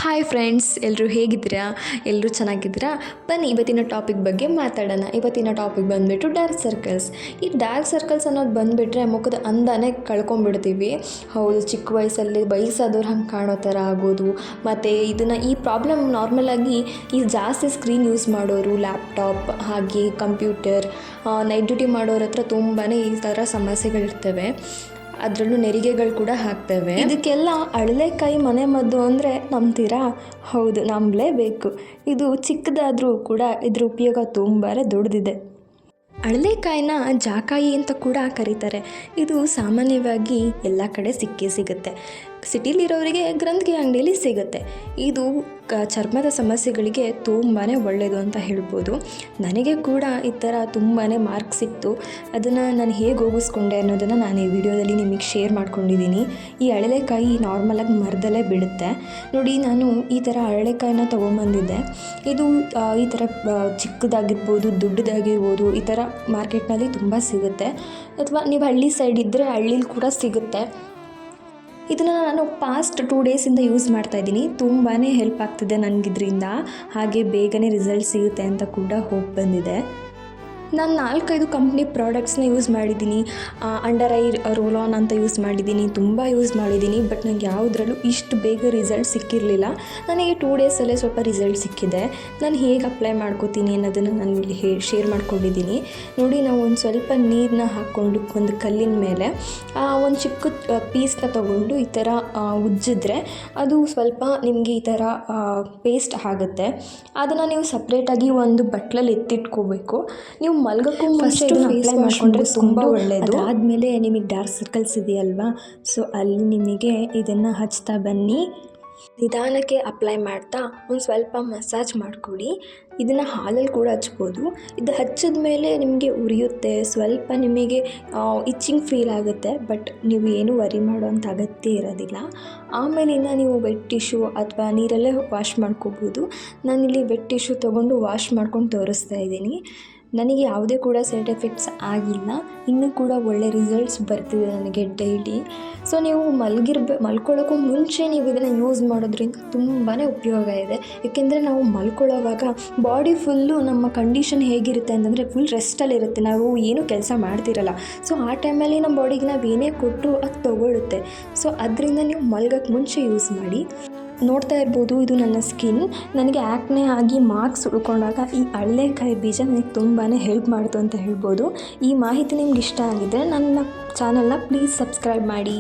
Hi friends, ಎಲ್ಲರೂ ಹೇಗಿದ್ದೀರಾ? ಎಲ್ಲರೂ ಚೆನ್ನಾಗಿದ್ದೀರಾ? ಬನ್ನಿ ಇವತ್ತಿನ ಟಾಪಿಕ್ ಬಗ್ಗೆ ಮಾತಾಡೋಣ. ಇವತ್ತಿನ ಟಾಪಿಕ್ ಬಂದುಬಿಟ್ಟು ಡಾರ್ಕ್ ಸರ್ಕಲ್ಸ್. ಈ ಡಾರ್ಕ್ ಸರ್ಕಲ್ಸ್ ಅನ್ನೋದು ಬಂದುಬಿಟ್ರೆ ಮುಖದ ಅಂದನೇ ಕಳ್ಕೊಂಡ್ಬಿಡ್ತೀವಿ. ಹೌದು, ಚಿಕ್ಕ ವಯಸ್ಸಲ್ಲಿ ವಯಸ್ಸಾದವ್ರು ಹಂಗೆ ಕಾಣೋ ಥರ ಆಗೋದು. ಮತ್ತು ಈ ಪ್ರಾಬ್ಲಮ್ ನಾರ್ಮಲಾಗಿ ಈ ಜಾಸ್ತಿ ಸ್ಕ್ರೀನ್ ಯೂಸ್ ಮಾಡೋರು, ಲ್ಯಾಪ್ಟಾಪ್ ಹಾಗೆ ಕಂಪ್ಯೂಟರ್, ನೈಟ್ ಡ್ಯೂಟಿ ಮಾಡೋರ ಹತ್ರ ತುಂಬಾ ಈ ಥರ ಸಮಸ್ಯೆಗಳಿರ್ತವೆ. ಅದರಲ್ಲೂ ನೆರಿಗೆಗಳು ಕೂಡ ಆಗ್ತವೆ. ಇದಕ್ಕೆಲ್ಲ ಅಳಲೆಕಾಯಿ ಮನೆ ಮದ್ದು ಅಂದರೆ ನಂಬ್ತೀರಾ? ಹೌದು, ನಂಬಲೇಬೇಕು. ಇದು ಚಿಕ್ಕದಾದರೂ ಕೂಡ ಇದ್ರ ಉಪಯೋಗ ತುಂಬಾ ದೊಡ್ಡದಿದೆ. ಅಳಲೆಕಾಯಿನ ಜಾಕಾಯಿ ಅಂತ ಕೂಡ ಕರೀತಾರೆ. ಇದು ಸಾಮಾನ್ಯವಾಗಿ ಎಲ್ಲ ಕಡೆ ಸಿಕ್ಕೇ ಸಿಗುತ್ತೆ. ಸಿಟಿಲಿರೋರಿಗೆ ಗ್ರಂಥಿಗೆ ಅಂಗಡಿಯಲ್ಲಿ ಸಿಗುತ್ತೆ. ಇದು ಚರ್ಮದ ಸಮಸ್ಯೆಗಳಿಗೆ ತುಂಬಾ ಒಳ್ಳೆಯದು ಅಂತ ಹೇಳ್ಬೋದು. ನನಗೆ ಕೂಡ ಈ ಥರ ತುಂಬಾ ಮಾರ್ಕ್ ಸಿಕ್ತು. ಅದನ್ನು ನಾನು ಹೇಗೆ ಹೋಗಿಸ್ಕೊಂಡೆ ಅನ್ನೋದನ್ನು ನಾನು ಈ ವಿಡಿಯೋದಲ್ಲಿ ನಿಮಗೆ ಶೇರ್ ಮಾಡ್ಕೊಂಡಿದ್ದೀನಿ. ಈ ಅಳಲೆಕಾಯಿ ನಾರ್ಮಲಾಗಿ ಮರದಲ್ಲೇ ಬಿಡುತ್ತೆ ನೋಡಿ. ನಾನು ಈ ಥರ ಅಳಲೆಕಾಯಿನ ತೊಗೊಂಬಂದಿದ್ದೆ. ಇದು ಈ ಥರ ಚಿಕ್ಕದಾಗಿರ್ಬೋದು, ದೊಡ್ಡದಾಗಿರ್ಬೋದು, ಈ ಥರ ಮಾರ್ಕೆಟ್ನಲ್ಲಿ ತುಂಬ ಸಿಗುತ್ತೆ. ಅಥವಾ ನೀವು ಹಳ್ಳಿ ಸೈಡ್ ಇದ್ದರೆ ಹಳ್ಳೀಲಿ ಕೂಡ ಸಿಗುತ್ತೆ. ಇದನ್ನು ನಾನು ಪಾಸ್ಟ್ 2 ಡೇಸಿಂದ ಯೂಸ್ ಮಾಡ್ತಾಯಿದ್ದೀನಿ. ತುಂಬಾ ಹೆಲ್ಪ್ ಆಗ್ತಿದೆ ನನಗಿದ್ರಿಂದ. ಹಾಗೆ ಬೇಗನೆ ರಿಸಲ್ಟ್ ಸಿಗುತ್ತೆ ಅಂತ ಕೂಡ ಹೋಗಿ ಬಂದಿದೆ. ನಾನು 4-5 ಕಂಪ್ನಿ ಪ್ರಾಡಕ್ಟ್ಸ್ನ ಯೂಸ್ ಮಾಡಿದ್ದೀನಿ. ಅಂಡರ್ ಐ ರೋಲ್ ಆನ್ ಅಂತ ಯೂಸ್ ಮಾಡಿದ್ದೀನಿ, ತುಂಬ ಯೂಸ್ ಮಾಡಿದ್ದೀನಿ. ಬಟ್ ನನಗೆ ಯಾವುದ್ರಲ್ಲೂ ಇಷ್ಟು ಬೇಗ ರಿಸಲ್ಟ್ ಸಿಕ್ಕಿರಲಿಲ್ಲ. ನನಗೆ 2 ಡೇಸಲ್ಲೇ ಸ್ವಲ್ಪ ರಿಸಲ್ಟ್ ಸಿಕ್ಕಿದೆ. ನಾನು ಹೇಗೆ ಅಪ್ಲೈ ಮಾಡ್ಕೋತೀನಿ ಅನ್ನೋದನ್ನು ನಾನು ಇಲ್ಲಿ ಶೇರ್ ಮಾಡ್ಕೊಂಡಿದ್ದೀನಿ ನೋಡಿ. ನಾವು ಒಂದು ಸ್ವಲ್ಪ ನೀರನ್ನ ಹಾಕ್ಕೊಂಡು ಒಂದು ಕಲ್ಲಿನ ಮೇಲೆ ಒಂದು ಚಿಕ್ಕ ಪೀಸ್ನ ತೊಗೊಂಡು ಈ ಥರ ಉಜ್ಜಿದ್ರೆ ಅದು ಸ್ವಲ್ಪ ನಿಮಗೆ ಈ ಥರ ಪೇಸ್ಟ್ ಆಗುತ್ತೆ. ಅದನ್ನು ನೀವು ಸಪ್ರೇಟಾಗಿ ಒಂದು ಬಟ್ಲಲ್ಲಿ ಎತ್ತಿಟ್ಕೋಬೇಕು. ನೀವು ಮಲ್ಗೋಕ್ಕೂ ಮುಂಚೆ ಅಪ್ಲೈ ಮಾಡಿಕೊಂಡ್ರೆ ತುಂಬ ಒಳ್ಳೆಯದು. ಅದಾದಮೇಲೆ ನಿಮಗೆ ಡಾರ್ಕ್ ಸರ್ಕಲ್ಸ್ ಇದೆಯಲ್ವಾ, ಸೊ ಅಲ್ಲಿ ನಿಮಗೆ ಇದನ್ನು ಹಚ್ತಾ ಬನ್ನಿ. ನಿಧಾನಕ್ಕೆ ಅಪ್ಲೈ ಮಾಡ್ತಾ ಒಂದು ಸ್ವಲ್ಪ ಮಸಾಜ್ ಮಾಡಿಕೊಡಿ. ಇದನ್ನು ಹಾಲಲ್ಲಿ ಕೂಡ ಹಚ್ಬೋದು. ಇದು ಹಚ್ಚಿದ ಮೇಲೆ ನಿಮಗೆ ಉರಿಯುತ್ತೆ, ಸ್ವಲ್ಪ ನಿಮಗೆ ಇಚ್ಚಿಂಗ್ ಫೀಲ್ ಆಗುತ್ತೆ. ಬಟ್ ನೀವು ಏನೂ ವರಿ ಮಾಡೋವಂಥ ಅಗತ್ಯ ಇರೋದಿಲ್ಲ. ಆಮೇಲಿಂದ ನೀವು ವೆಟ್ ಟಿಶ್ಯೂ ಅಥವಾ ನೀರಲ್ಲೇ ವಾಶ್ ಮಾಡ್ಕೋಬೋದು. ನಾನಿಲ್ಲಿ ವೆಟ್ ಟಿಶ್ಯೂ ತೊಗೊಂಡು ವಾಶ್ ಮಾಡ್ಕೊಂಡು ತೋರಿಸ್ತಾ ಇದ್ದೀನಿ. ನನಗೆ ಯಾವುದೇ ಕೂಡ ಸೈಡ್ ಎಫೆಕ್ಟ್ಸ್ ಆಗಿಲ್ಲ. ಇನ್ನೂ ಕೂಡ ಒಳ್ಳೆ ರಿಸಲ್ಟ್ಸ್ ಬರ್ತಿದೆ ನನಗೆ ಡೈಲಿ. ಸೊ ನೀವು ಮಲ್ಕೊಳ್ಳೋಕ್ಕೂ ಮುಂಚೆ ನೀವು ಇದನ್ನು ಯೂಸ್ ಮಾಡೋದ್ರಿಂದ ತುಂಬಾ ಉಪಯೋಗ ಇದೆ. ಏಕೆಂದರೆ ನಾವು ಮಲ್ಕೊಳ್ಳೋವಾಗ ಬಾಡಿ ಫುಲ್ಲು ನಮ್ಮ ಕಂಡೀಷನ್ ಹೇಗಿರುತ್ತೆ ಅಂತಂದರೆ ಫುಲ್ ರೆಸ್ಟಲ್ಲಿರುತ್ತೆ. ನಾವು ಏನೂ ಕೆಲಸ ಮಾಡ್ತಿರಲ್ಲ. ಸೊ ಆ ಟೈಮಲ್ಲಿ ನಮ್ಮ ಬಾಡಿಗೆ ನಾವು ಏನೇ ಕೊಟ್ಟರು ಅದು ತೊಗೊಳುತ್ತೆ. ಸೊ ಅದರಿಂದ ನೀವು ಮಲ್ಗೋಕ್ಕೆ ಮುಂಚೆ ಯೂಸ್ ಮಾಡಿ. ನೋಡ್ತಾ ಇರ್ಬೋದು, ಇದು ನನ್ನ ಸ್ಕಿನ್. ನನಗೆ ಆ್ಯಕ್ನೆ ಆಗಿ ಮಾರ್ಕ್ಸ್ ಉಳ್ಕೊಂಡಾಗ ಈ ಅಳಲೆಕಾಯಿ ಬೀಜ ನನಗೆ ತುಂಬಾ ಹೆಲ್ಪ್ ಮಾಡ್ತು ಅಂತ ಹೇಳ್ಬೋದು. ಈ ಮಾಹಿತಿ ನಿಮ್ಗೆ ಇಷ್ಟ ಆಗಿದ್ದರೆ ನನ್ನ ಚಾನಲ್ನ ಪ್ಲೀಸ್ ಸಬ್ಸ್ಕ್ರೈಬ್ ಮಾಡಿ.